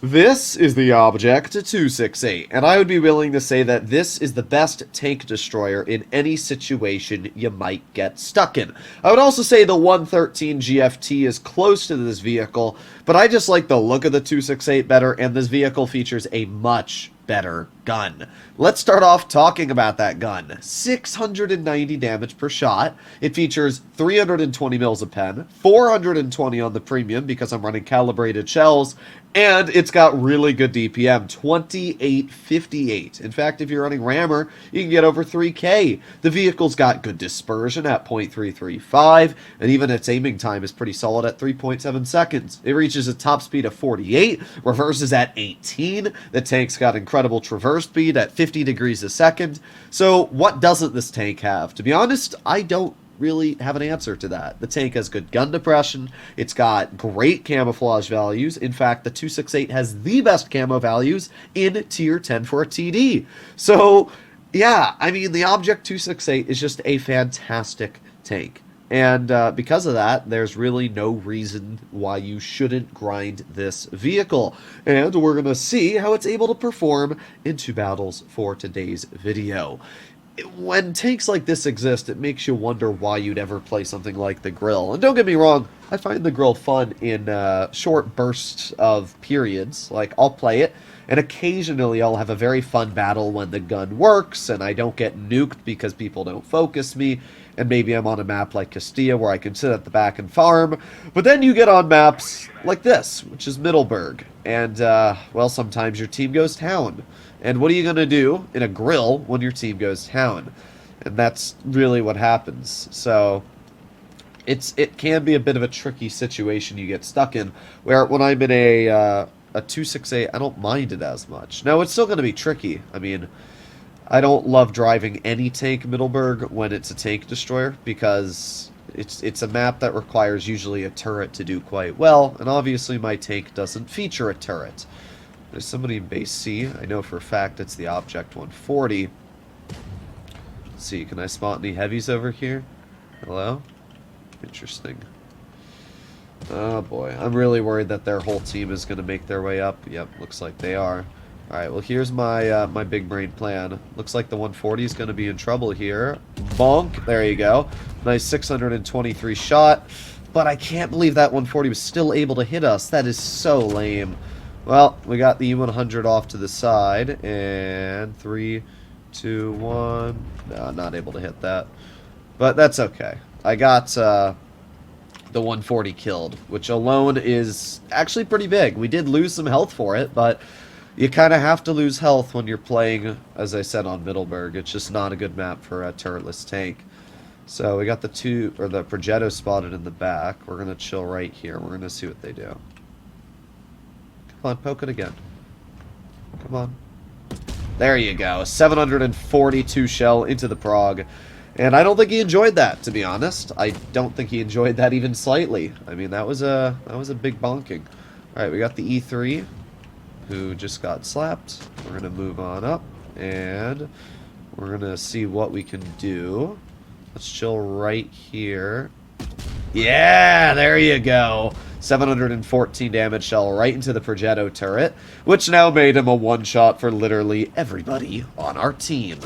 This is the Object 268, and I would be willing to say that this is the best tank destroyer in any situation you might get stuck in. I would also say the 113 GFT is close to this vehicle, but I just like the look of the 268 better, and this vehicle features a much better gun. Let's start off talking about that gun. 690 damage per shot. It features 320 mils a pen, 420 on the premium because I'm running calibrated shells, and it's got really good DPM, 2858. In fact, if you're running rammer, you can get over 3K. The vehicle's got good dispersion at 0.335, and even its aiming time is pretty solid at 3.7 seconds. It reaches a top speed of 48, reverses at 18. The tank's got incredible traverse speed at 50 degrees a second. So what doesn't this tank have? To be honest, I don't really have an answer to that. The tank has good gun depression. It's got great camouflage values. In fact, the 268 has the best camo values in tier 10 for a TD. So yeah, I mean, the Object 268 is just a fantastic tank. And because of that, there's really no reason why you shouldn't grind this vehicle. And we're going to see how it's able to perform in two battles for today's video. When tanks like this exist, it makes you wonder why you'd ever play something like the Grill. And don't get me wrong, I find the Grill fun in short bursts of periods. Like, I'll play it, and occasionally I'll have a very fun battle when the gun works, and I don't get nuked because people don't focus me, and maybe I'm on a map like Castilla where I can sit at the back and farm. But then you get on maps like this, which is Middleburg, and, well, sometimes your team goes down. And what are you going to do in a Grill when your team goes down? And that's really what happens. So it can be a bit of a tricky situation you get stuck in, where when I'm in a 268, I don't mind it as much. Now, it's still going to be tricky. I mean, I don't love driving any tank Middleburg when it's a tank destroyer, because it's a map that requires usually a turret to do quite well, and obviously my tank doesn't feature a turret. There's somebody in base C. I know for a fact it's the Object 140. Let's see, can I spot any heavies over here? Hello? Interesting. Oh boy, I'm really worried that their whole team is going to make their way up. Yep, looks like they are. Alright, well here's my my big brain plan. Looks like the 140 is going to be in trouble here. Bonk! There you go. Nice 623 shot. But I can't believe that 140 was still able to hit us. That is so lame. Well, we got the E100 off to the side, and 3, 2, 1. No, not able to hit that. But that's okay. I got the 140 killed, which alone is actually pretty big. We did lose some health for it, but you kind of have to lose health when you're playing, as I said, on Middleburg. It's just not a good map for a turretless tank. So we got the Progetto spotted in the back. We're going to chill right here. We're going to see what they do. Come on, poke it again. Come on. There you go. 742 shell into the prog. And I don't think he enjoyed that, to be honest. I don't think he enjoyed that even slightly. I mean, that was a big bonking. Alright, we got the E3, who just got slapped. We're going to move on up, and we're going to see what we can do. Let's chill right here. Yeah, there you go. 714 damage shell right into the Progetto turret, which now made him a one-shot for literally everybody on our team.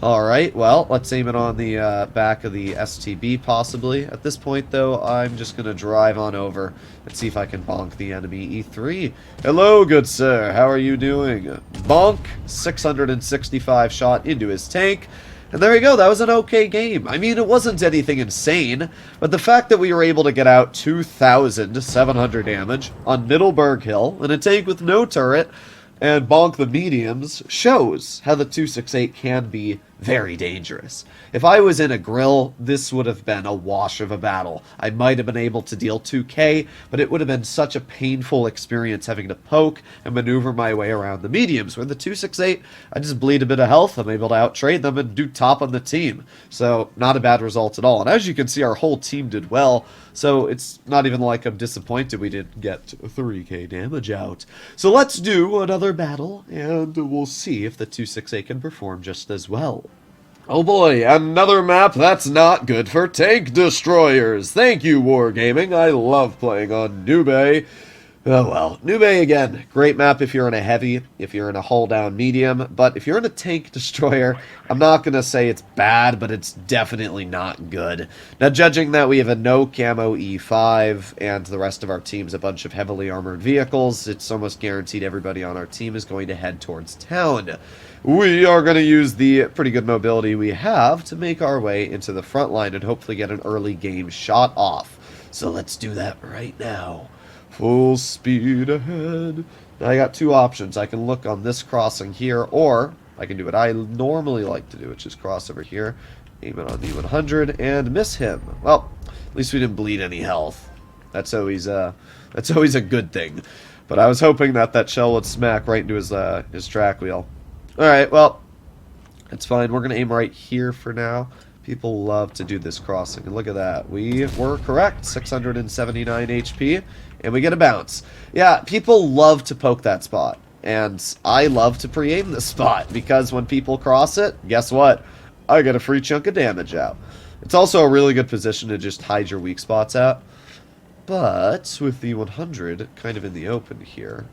Alright, well, let's aim it on the back of the STB, possibly. At this point, though, I'm just going to drive on over and see if I can bonk the enemy E3. Hello, good sir. How are you doing? Bonk. 665 shot into his tank. And there you go, that was an okay game. I mean, it wasn't anything insane, but the fact that we were able to get out 2,700 damage on Middleburg Hill in a tank with no turret and bonk the mediums shows how the 268 can be very dangerous. If I was in a Grill, this would have been a wash of a battle. I might have been able to deal 2k, but it would have been such a painful experience having to poke and maneuver my way around the mediums. With the 268, I just bleed a bit of health. I'm able to outtrade them and do top on the team. So, not a bad result at all. And as you can see, our whole team did well. So, it's not even like I'm disappointed we didn't get 3k damage out. So, let's do another battle, and we'll see if the 268 can perform just as well. Oh boy, another map that's not good for tank destroyers. Thank you, Wargaming. I love playing on Nube. Oh well. Nube again. Great map if you're in a heavy, if you're in a hull down medium, but if you're in a tank destroyer, I'm not going to say it's bad, but it's definitely not good. Now, judging that we have a no camo E5 and the rest of our team's a bunch of heavily armored vehicles, it's almost guaranteed everybody on our team is going to head towards town. We are going to use the pretty good mobility we have to make our way into the front line and hopefully get an early game shot off. So let's do that right now. Full speed ahead. Now I got two options. I can look on this crossing here, or I can do what I normally like to do, which is cross over here, aim it on the 100, and miss him. Well, at least we didn't bleed any health. That's always a good thing. But I was hoping that that shell would smack right into his track wheel. All right, well, it's fine. We're gonna aim right here for now. People love to do this crossing, and look at that. We were correct. 679 HP, and we get a bounce. Yeah, people love to poke that spot, and I love to pre-aim this spot, because when people cross it, guess what? I get a free chunk of damage out. It's also a really good position to just hide your weak spots at, but with the 100 kind of in the open here,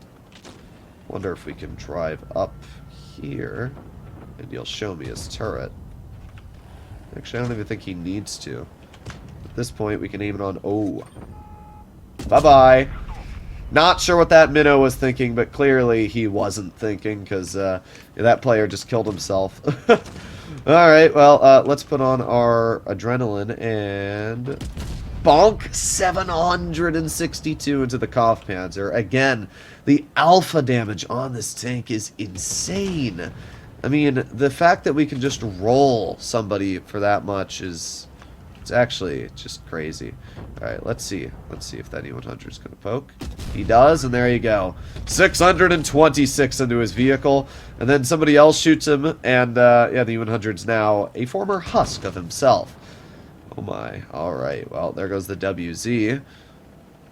wonder if we can drive up here, and you'll show me his turret. Actually, I don't even think he needs to. At this point, we can aim it on... Oh. Bye-bye. Not sure what that minnow was thinking, but clearly he wasn't thinking, because that player just killed himself. Alright, well, let's put on our adrenaline, and... Bonk! 762 into the Kopf Panzer. Again, the alpha damage on this tank is insane. I mean, the fact that we can just roll somebody for that much is... It's actually just crazy. Alright, let's see. Let's see if that E100 is going to poke. He does, and there you go. 626 into his vehicle, and then somebody else shoots him, and yeah, the E100's now a former husk of himself. Oh my. Alright, well, there goes the WZ.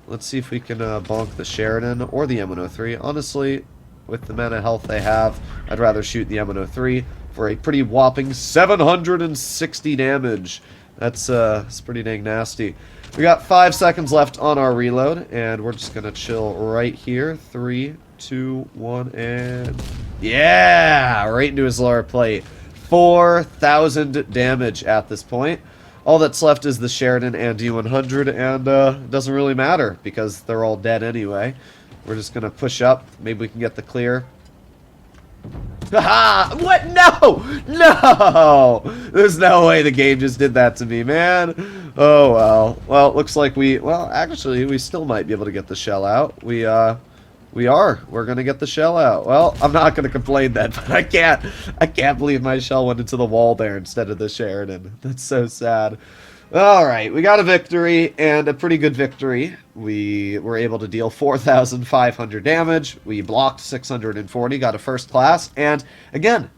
Let's see if we can bonk the Sheridan or the M103. Honestly, with the amount of health they have, I'd rather shoot the M103 for a pretty whopping 760 damage. That's pretty dang nasty. We got 5 seconds left on our reload, and we're just gonna chill right here. 3, 2, 1, and yeah, right into his lower plate. 4,000 damage at this point. All that's left is the Sheridan and D100, and it doesn't really matter because they're all dead anyway. We're just gonna push up. Maybe we can get the clear. Haha! What? No! No! There's no way the game just did that to me, man. Oh, well. Well, it looks like well, actually, we still might be able to get the shell out. We are. We're gonna get the shell out. Well, I'm not gonna complain then, but I can't believe my shell went into the wall there instead of the Sheridan. That's so sad. Alright, we got a victory, and a pretty good victory. We were able to deal 4,500 damage. We blocked 640, got a first class, and again,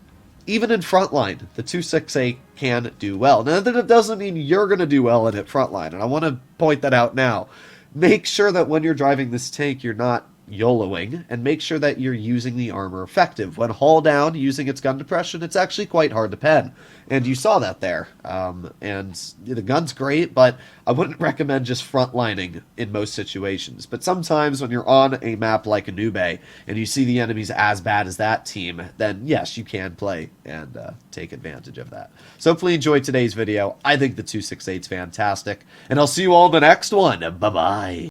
even in frontline, the 268 can do well. Now, that doesn't mean you're going to do well in it frontline, and I want to point that out now. Make sure that when you're driving this tank, you're not YOLOing, and make sure that you're using the armor effective. When hull down, using its gun depression, it's actually quite hard to pen. And you saw that there. And the gun's great, but I wouldn't recommend just frontlining in most situations. But sometimes when you're on a map like a Nube, and you see the enemies as bad as that team, then yes, you can play and take advantage of that. So hopefully you enjoyed today's video. I think the 268's fantastic, and I'll see you all in the next one. Bye-bye.